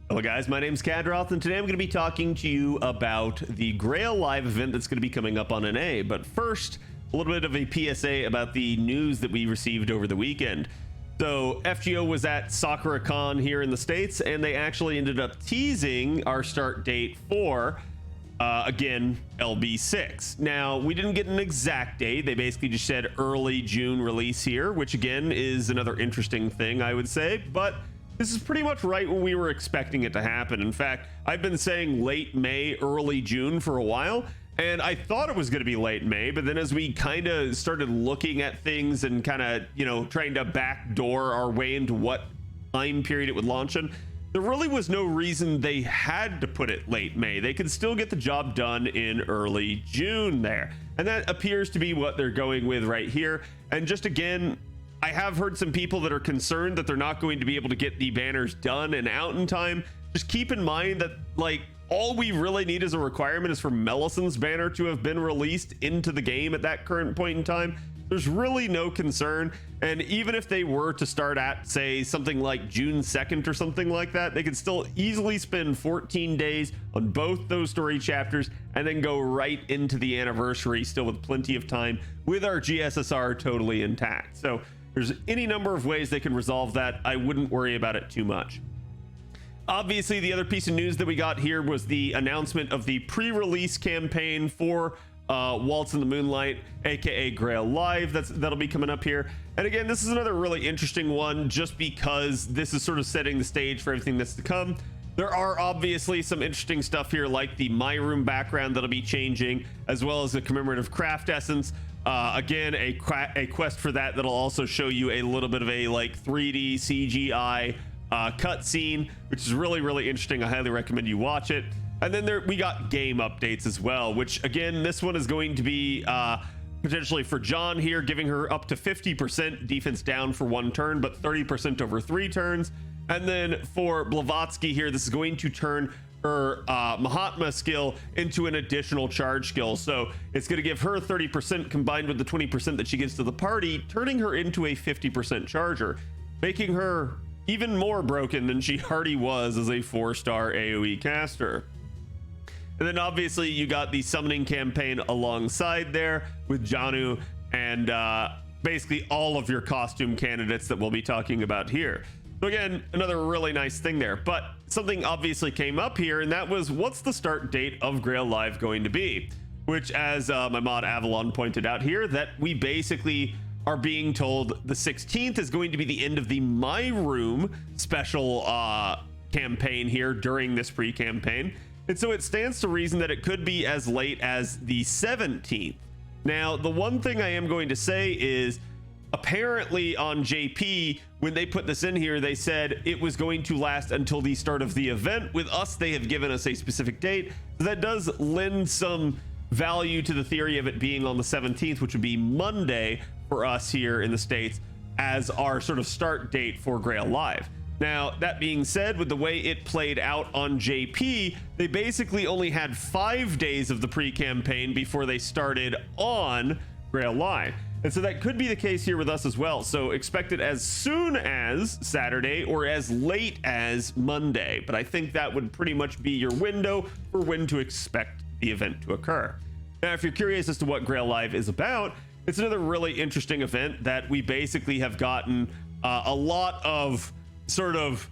Hello guys, my name's Khadroth, and today I'm going to be talking to you about the Grail live event that's going to be coming up on NA. But first, a little bit of a PSA about the news that we received over the weekend. So FGO was at SakuraCon here in the States, and they actually ended up teasing our start date for, again, LB6. Now, we didn't get an exact date. They basically just said early June release here, which again is another interesting thing, I would say. But this is pretty much right when we were expecting it to happen. In fact, I've been saying late May, early June for a while, and I thought it was going to be late May, but then as we kind of started looking at things and kind of, you know, trying to backdoor our way into what time period it would launch in, there really was no reason they had to put it late May. They could still get the job done in early June there. And that appears to be what they're going with right here. And just again, I have heard some people that are concerned that they're not going to be able to get the banners done and out in time. Just keep in mind that, like, all we really need as a requirement is for Melison's banner to have been released into the game at that current point in time. There's really no concern. And even if they were to start at, say, something like June 2nd or something like that, they could still easily spend 14 days on both those story chapters and then go right into the anniversary, still with plenty of time, with our GSSR totally intact. So there's any number of ways they can resolve that. I wouldn't worry about it too much. Obviously, the other piece of news that we got here was the announcement of the pre-release campaign for Waltz in the Moonlight, aka Grail Live. That'll be coming up here. And again, this is another really interesting one just because this is sort of setting the stage for everything that's to come. There are obviously some interesting stuff here, like the My Room background that'll be changing, as well as a commemorative craft essence. Again, a quest for that'll also show you a little bit of a like 3D CGI cutscene, which is really interesting. I highly recommend you watch it. And then we got game updates as well, which again, this one is going to be potentially for John here, giving her up to 50% defense down for 1 turn, but 30% over 3 turns. And then for Blavatsky here, this is going to turn her Mahatma skill into an additional charge skill. So it's going to give her 30% combined with the 20% that she gives to the party, turning her into a 50% charger, making her even more broken than she already was as a 4-star AoE caster. And then obviously you got the summoning campaign alongside there with Janu and basically all of your costume candidates that we'll be talking about here. So again, another really nice thing there, but something obviously came up here, and that was, what's the start date of Grail Live going to be? Which, as my mod Avalon pointed out here, that we basically are being told the 16th is going to be the end of the My Room special campaign here during this pre-campaign. And so it stands to reason that it could be as late as the 17th. Now, the one thing I am going to say is, apparently on JP, when they put this in here, they said it was going to last until the start of the event. With us, they have given us a specific date. So that does lend some value to the theory of it being on the 17th, which would be Monday for us here in the States, as our sort of start date for Grail Live. Now, that being said, with the way it played out on JP, they basically only had 5 days of the pre-campaign before they started on Grail Live. And so that could be the case here with us as well. So expect it as soon as Saturday or as late as Monday. But I think that would pretty much be your window for when to expect the event to occur. Now, if you're curious as to what Grail Live is about, it's another really interesting event that we basically have gotten a lot of sort of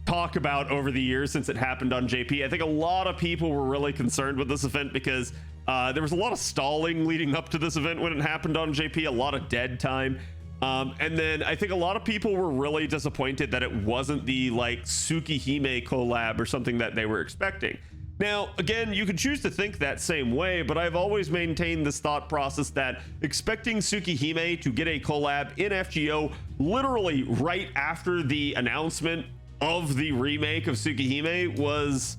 talk about over the years since it happened on JP. I think a lot of people were really concerned with this event because there was a lot of stalling leading up to this event when it happened on JP, a lot of dead time. And then I think a lot of people were really disappointed that it wasn't the like Tsukihime collab or something that they were expecting. Now, again, you could choose to think that same way, but I've always maintained this thought process that expecting Tsukihime to get a collab in FGO literally right after the announcement of the remake of Tsukihime was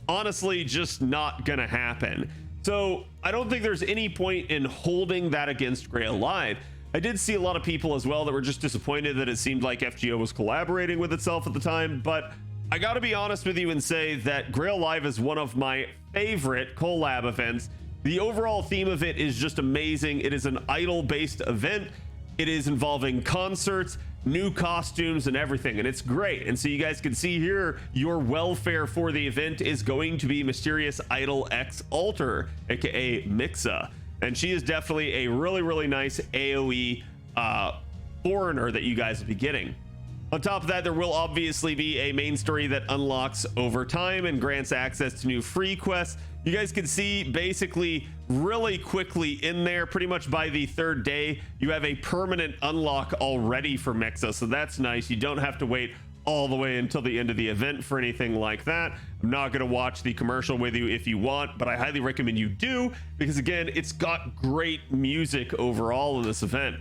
honestly just not gonna happen. So I don't think there's any point in holding that against Grail Live. I did see a lot of people as well that were just disappointed that it seemed like FGO was collaborating with itself at the time, but I gotta be honest with you and say that Grail Live is one of my favorite collab events. The overall theme of it is just amazing. It is an idol-based event. It is involving concerts, new costumes and everything, and it's great. And so you guys can see here, your welfare for the event is going to be Mysterious Idol X Alter, aka Mixa, and she is definitely a really nice AoE foreigner that you guys will be getting. On top of that, there will obviously be a main story that unlocks over time and grants access to new free quests. You guys can see basically really quickly in there, pretty much by the third day, you have a permanent unlock already for Mixa, so that's nice. You don't have to wait all the way until the end of the event for anything like that. I'm not going to watch the commercial with you if you want, but I highly recommend you do, because again, it's got great music overall in this event.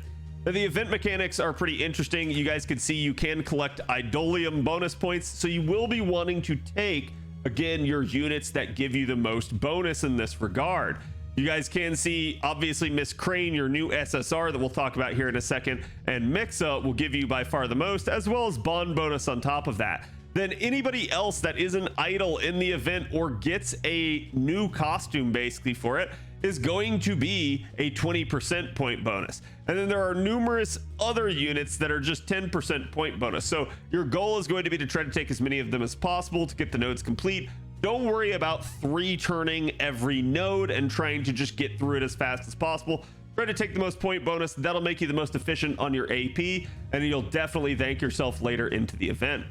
Now, the event mechanics are pretty interesting. You guys can see you can collect Idolium bonus points, so you will be wanting to take, again, your units that give you the most bonus in this regard. You guys can see, obviously, Miss Crane, your new SSR that we'll talk about here in a second, and Mixa will give you by far the most, as well as bond bonus on top of that. Then anybody else that is an idol in the event or gets a new costume basically for it is going to be a 20% point bonus. And then there are numerous other units that are just 10% point bonus. So your goal is going to be to try to take as many of them as possible to get the nodes complete. Don't worry about 3-turning every node and trying to just get through it as fast as possible. Try to take the most point bonus. That'll make you the most efficient on your AP, and you'll definitely thank yourself later into the event.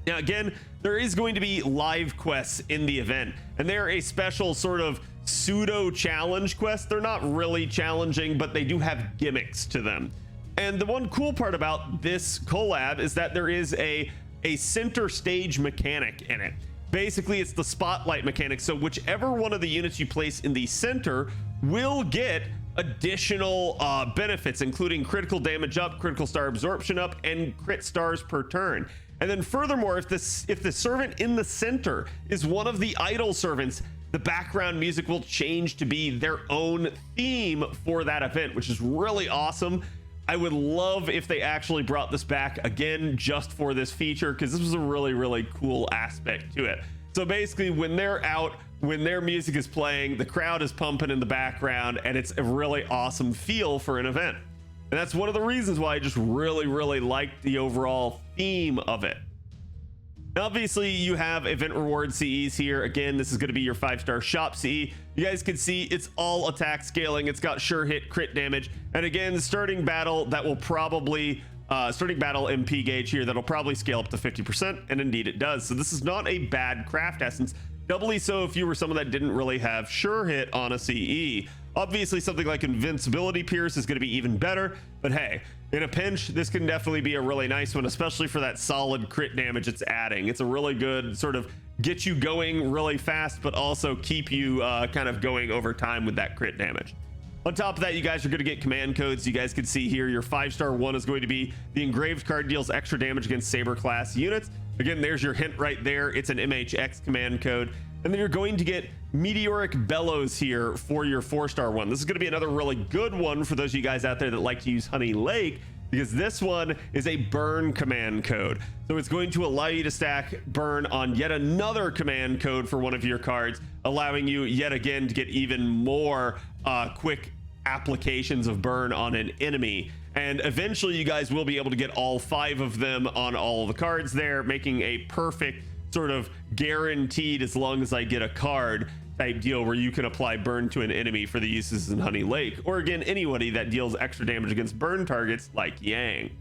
Now, again, there is going to be live quests in the event, and they're a special sort of pseudo challenge quest. They're not really challenging, but they do have gimmicks to them. And the one cool part about this collab is that there is a center stage mechanic in it. Basically, it's the spotlight mechanic. So whichever one of the units you place in the center will get additional benefits, including critical damage up, critical star absorption up, and crit stars per turn. And then furthermore, if the servant in the center is one of the idol servants, the background music will change to be their own theme for that event, which is really awesome. I would love if they actually brought this back again just for this feature, because this was a really cool aspect to it. So basically, when they're out, when their music is playing, the crowd is pumping in the background, and it's a really awesome feel for an event. And that's one of the reasons why I just really liked the overall theme of it. Now, obviously, you have event reward CEs here. Again, this is going to be your 5-star shop CE. You guys can see it's all attack scaling. It's got sure hit, crit damage. And again, the starting battle that will probably, starting battle MP gauge here, that'll probably scale up to 50%. And indeed it does. So this is not a bad craft essence. Doubly so if you were someone that didn't really have sure hit on a CE. Obviously, something like Invincibility Pierce is going to be even better, but hey, in a pinch, this can definitely be a really nice one, especially for that solid crit damage it's adding. It's a really good sort of get you going really fast, but also keep you kind of going over time with that crit damage. On top of that, you guys are going to get command codes. You guys can see here your 5-star one is going to be the engraved card deals extra damage against saber class units. Again, there's your hint right there. It's an MHX command code. And then you're going to get Meteoric Bellows here for your 4-star one. This is going to be another really good one for those of you guys out there that like to use Honey Lake, because this one is a burn command code. So it's going to allow you to stack burn on yet another command code for one of your cards, allowing you yet again to get even more quick applications of burn on an enemy. And eventually you guys will be able to get all 5 of them on all of the cards there, making a perfect sort of guaranteed as long as I get a card type deal where you can apply burn to an enemy for the uses in Honey Lake, or again, anybody that deals extra damage against burn targets like Yang.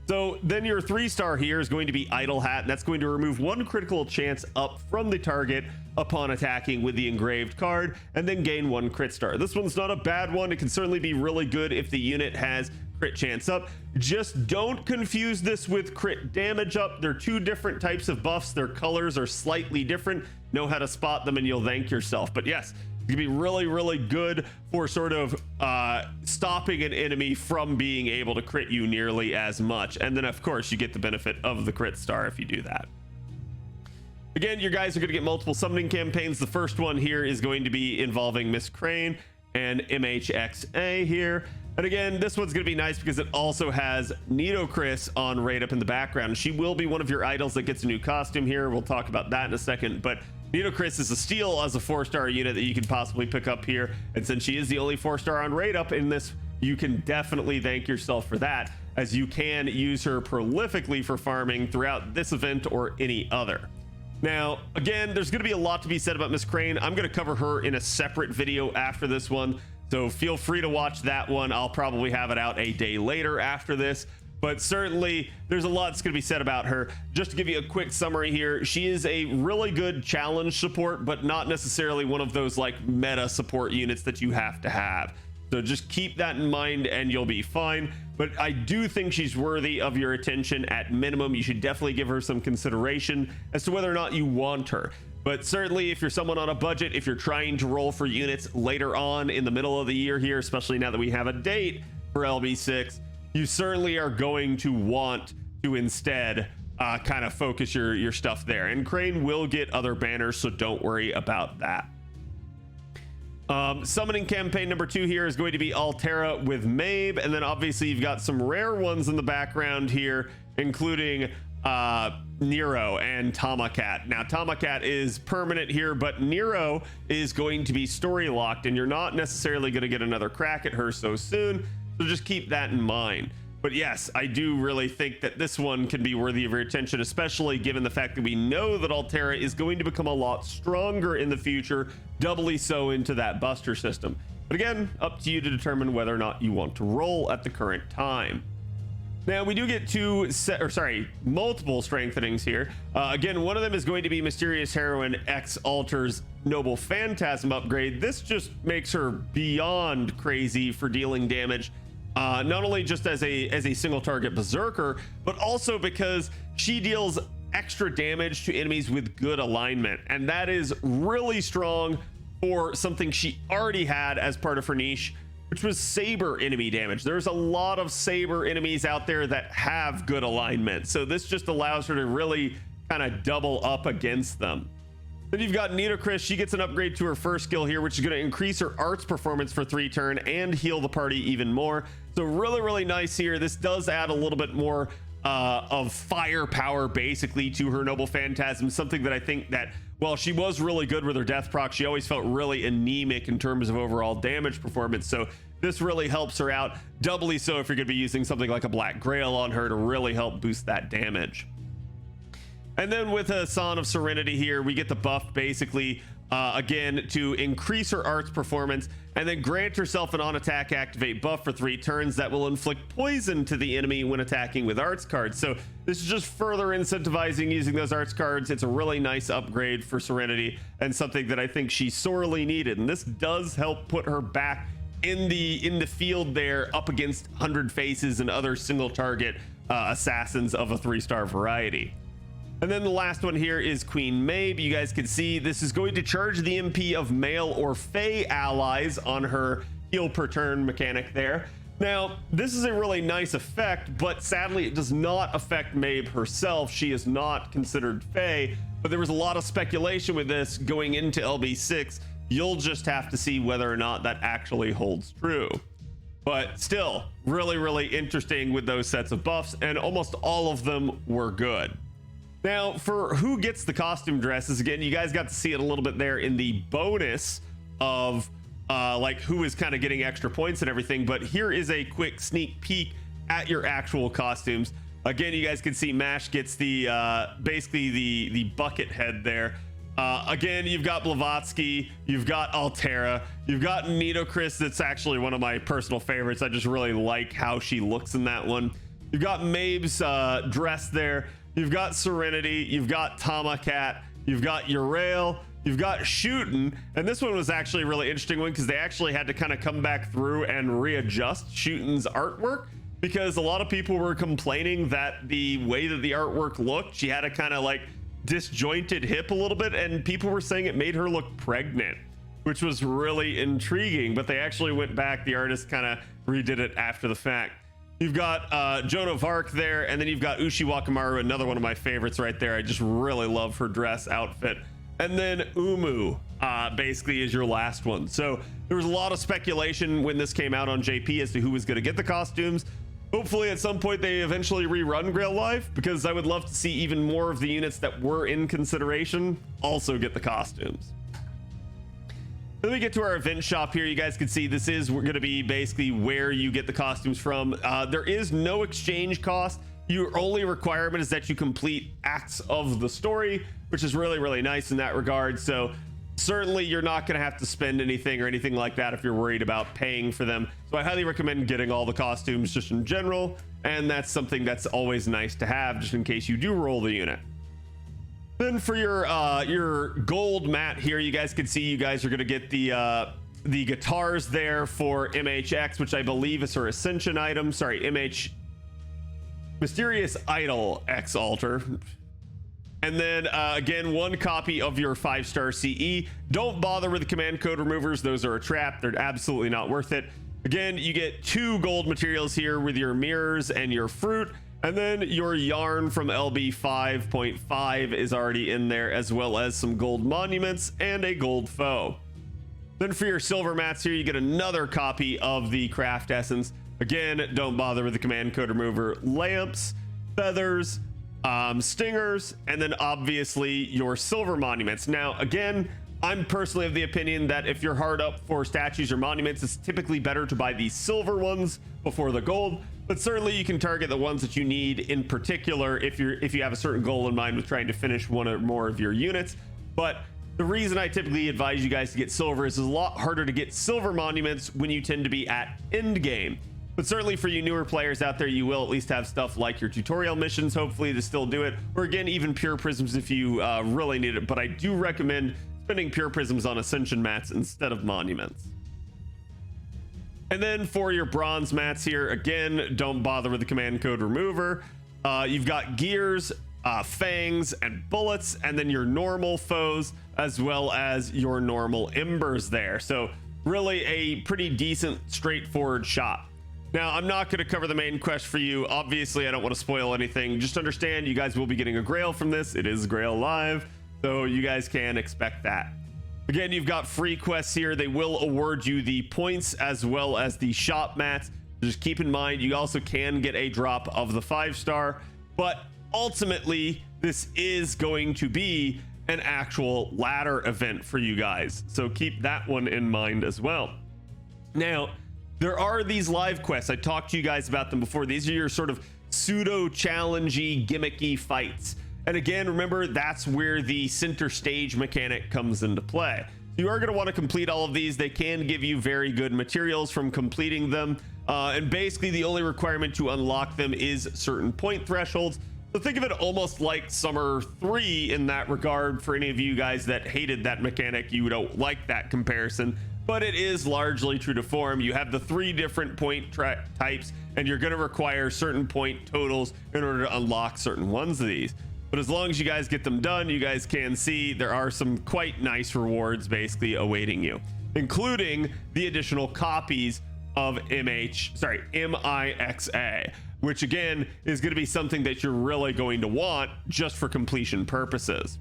So then your 3-star here is going to be Idle Hat, and that's going to remove 1 critical chance up from the target upon attacking with the engraved card, and then gain 1 crit star. This one's not a bad one. It can certainly be really good if the unit has crit chance up. Just don't confuse this with crit damage up. They're 2 different types of buffs. Their colors are slightly different. Know how to spot them and you'll thank yourself. But yes, it can be really good for sort of stopping an enemy from being able to crit you nearly as much. And then of course you get the benefit of the crit star if you do that. Again, your guys are going to get multiple summoning campaigns. The first one here is going to be involving Miss Crane and MHXA here. And again, this one's going to be nice because it also has Nitocris on right up in the background. She will be one of your idols that gets a new costume here. We'll talk about that in a second. But Nitocris is a steal as a 4-star unit that you can possibly pick up here. And since she is the only 4-star on right up in this, you can definitely thank yourself for that. as you can use her prolifically for farming throughout this event or any other. Now, again, there's going to be a lot to be said about Miss Crane. I'm going to cover her in a separate video after this one, so feel free to watch that one. I'll probably have it out a day later after this, but certainly there's a lot that's going to be said about her. Just to give you a quick summary here, she is a really good challenge support, but not necessarily one of those like meta support units that you have to have. So just keep that in mind and you'll be fine. But I do think she's worthy of your attention. At minimum, you should definitely give her some consideration as to whether or not you want her. But certainly if you're someone on a budget, if you're trying to roll for units later on in the middle of the year here, especially now that we have a date for LB6, you certainly are going to want to instead kind of focus your stuff there. And Crane will get other banners, so don't worry about that. Summoning campaign number 2 here is going to be Altera with Mabe, and then obviously you've got some rare ones in the background here, including Nero and Tomacat. Now Tomacat is permanent here, but Nero is going to be story locked, and you're not necessarily going to get another crack at her so soon, so just keep that in mind. But yes, I do really think that this one can be worthy of your attention, especially given the fact that we know that Altera is going to become a lot stronger in the future, doubly so into that buster system. But again, up to you to determine whether or not you want to roll at the current time. Now we do get multiple strengthenings here. Again, one of them is going to be Mysterious Heroine X Alter's Noble Phantasm upgrade. This just makes her beyond crazy for dealing damage. Not only just as a single target berserker, but also because she deals extra damage to enemies with good alignment, and that is really strong for something she already had as part of her niche, which was saber enemy damage. There's a lot of saber enemies out there that have good alignment, so this just allows her to really kind of double up against them. Then you've got Nitocris. She gets an upgrade to her first skill here, which is going to increase her arts performance for 3 turns and heal the party even more. So really nice here. This does add a little bit more of firepower basically to her Noble Phantasm, something that I think that while she was really good with her death proc, she always felt really anemic in terms of overall damage performance. So this really helps her out, doubly so if you're going to be using something like a Black Grail on her to really help boost that damage. And then with a Son of Serenity here, we get the buff basically again to increase her arts performance and then grant herself an on attack activate buff for 3 turns that will inflict poison to the enemy when attacking with arts cards. So this is just further incentivizing using those arts cards. It's a really nice upgrade for Serenity and something that I think she sorely needed, and this does help put her back in the field there up against 100 Faces and other single target assassins of a 3-star variety. And then the last one here is Queen Mabe. You guys can see this is going to charge the MP of male or fey allies on her heal per turn mechanic there. Now, this is a really nice effect, but sadly it does not affect Mabe herself. She is not considered fey, but there was a lot of speculation with this going into LB6. You'll just have to see whether or not that actually holds true. But still, really interesting with those sets of buffs, and almost all of them were good. Now, for who gets the costume dresses, again, you guys got to see it a little bit there in the bonus of like who is kind of getting extra points and everything, but here is a quick sneak peek at your actual costumes. Again, you guys can see Mash gets the basically the bucket head there. Again, you've got Blavatsky, you've got Altera, you've got Nitocris. That's actually one of my personal favorites. I just really like how she looks in that one. You've got Mabe's dress there. You've got Serenity, you've got Tomacat, you've got Urail, you've got Shootin', and this one was actually a really interesting one because they actually had to kind of come back through and readjust Shootin's artwork because a lot of people were complaining that the way that the artwork looked, she had a kind of like disjointed hip a little bit, and people were saying it made her look pregnant, which was really intriguing, but they actually went back, the artist kind of redid it after the fact. You've got Joan of Arc there, and then you've got Ushi Wakamaru, another one of my favorites right there. I just really love her dress outfit. And then Umu basically is your last one. So there was a lot of speculation when this came out on JP as to who was going to get the costumes. Hopefully at some point they eventually rerun Grail Life, because I would love to see even more of the units that were in consideration also get the costumes. Then we get to our event shop here. You guys can see this is going to be basically where you get the costumes from. There is no exchange cost. Your only requirement is that you complete acts of the story, which is really, really nice in that regard. So certainly you're not going to have to spend anything or anything like that if you're worried about paying for them. So I highly recommend getting all the costumes just in general. And that's something that's always nice to have just in case you do roll the unit. Then for your gold mat here, you guys can see you guys are going to get the guitars there for MHX, which I believe is her ascension item. Sorry, MH Mysterious Idol X altar. And then again, one copy of your 5-star CE. Don't bother with the command code removers. Those are a trap. They're absolutely not worth it. Again, you get 2 gold materials here with your mirrors and your fruit. And then your yarn from LB 5.5 is already in there, as well as some gold monuments and a gold foe. Then for your silver mats here, you get another copy of the craft essence. Again, don't bother with the command code remover. Lamps, feathers, stingers, and then obviously your silver monuments. Now, again, I'm personally of the opinion that if you're hard up for statues or monuments, it's typically better to buy the silver ones before the gold. But certainly you can target the ones that you need in particular if you have a certain goal in mind with trying to finish one or more of your units. But the reason I typically advise you guys to get silver is it's a lot harder to get silver monuments when you tend to be at end game. But certainly for you newer players out there, you will at least have stuff like your tutorial missions, hopefully, to still do it. Or again, even pure prisms if you really need it. But I do recommend spending pure prisms on ascension mats instead of monuments. And then for your bronze mats here, again, don't bother with the command code remover. You've got gears, fangs, and bullets, and then your normal foes, as well as your normal embers there. So really a pretty decent, straightforward shop. Now, I'm not going to cover the main quest for you. Obviously, I don't want to spoil anything. Just understand you guys will be getting a Grail from this. It is Grail Live, so you guys can expect that. Again, you've got free quests here. They will award you the points as well as the shop mats. Just keep in mind, you also can get a drop of the 5-star, but ultimately, this is going to be an actual ladder event for you guys. So keep that one in mind as well. Now, there are these live quests. I talked to you guys about them before. These are your sort of pseudo challengey, gimmicky fights. And again, remember, that's where the center stage mechanic comes into play. You are going to want to complete all of these. They can give you very good materials from completing them. And basically, the only requirement to unlock them is certain point thresholds. So think of it almost like Summer 3 in that regard. For any of you guys that hated that mechanic, you don't like that comparison. But it is largely true to form. You have the 3 different point types, and you're going to require certain point totals in order to unlock certain ones of these. But as long as you guys get them done, you guys can see there are some quite nice rewards basically awaiting you, including the additional copies of MIXA, which again is going to be something that you're really going to want just for completion purposes.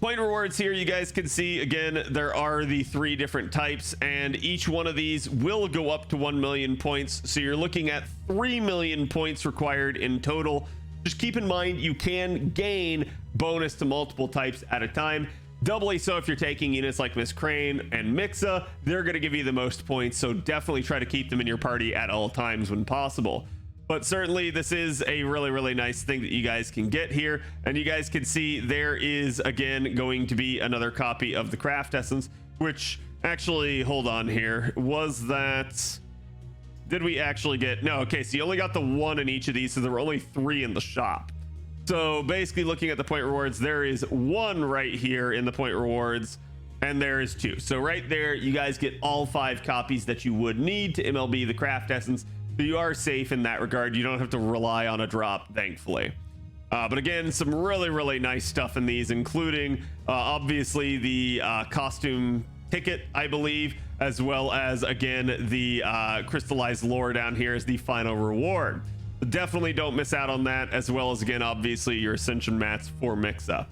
Point rewards here, you guys can see, again, there are the 3 different types, and each one of these will go up to 1 million points. So you're looking at 3 million points required in total. Just keep in mind, you can gain bonus to multiple types at a time. Doubly so if you're taking units like Miss Crane and Mixa, they're going to give you the most points. So definitely try to keep them in your party at all times when possible. But certainly this is a really, really nice thing that you guys can get here. And you guys can see there is, again, going to be another copy of the craft essence, which actually, hold on here. Was that... Did we actually get... No, okay, so you only got the 1 in each of these, so there were only 3 in the shop. So basically looking at the point rewards, there is 1 right here in the point rewards, and there is 2. So right there, you guys get all 5 copies that you would need to MLB the craft essence. So you are safe in that regard. You don't have to rely on a drop, thankfully. But again, some really, really nice stuff in these, including obviously the costume ticket, I believe, as well as, again, the crystallized lore down here is the final reward. Definitely don't miss out on that, as well as, again, obviously your ascension mats for Mixa.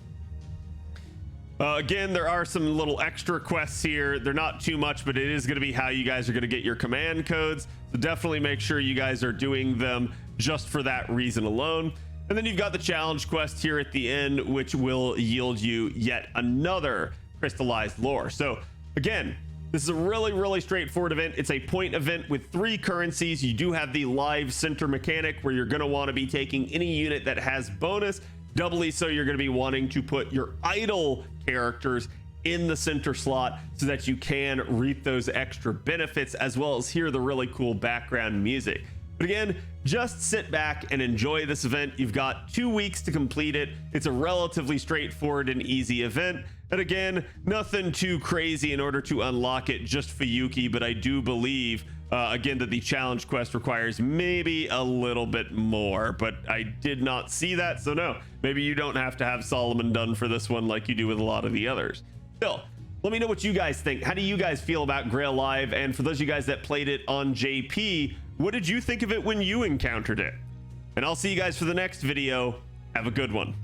Again, there are some little extra quests here. They're not too much, but it is going to be how you guys are going to get your command codes. So definitely make sure you guys are doing them just for that reason alone. And then you've got the challenge quest here at the end, which will yield you yet another crystallized lore. So again, this is a really straightforward event. It's a point event with 3 currencies. You do have the live center mechanic where you're going to want to be taking any unit that has bonus. Doubly so, you're going to be wanting to put your idle characters in the center slot so that you can reap those extra benefits, as well as hear the really cool background music. But again, just sit back and enjoy this event. You've got 2 weeks to complete it. It's a relatively straightforward and easy event. And again, nothing too crazy in order to unlock it just for Yuki, but I do believe, again, that the challenge quest requires maybe a little bit more, but I did not see that. So no, maybe you don't have to have Solomon done for this one like you do with a lot of the others. Still, let me know what you guys think. How do you guys feel about Grail Live? And for those of you guys that played it on JP, what did you think of it when you encountered it? And I'll see you guys for the next video. Have a good one.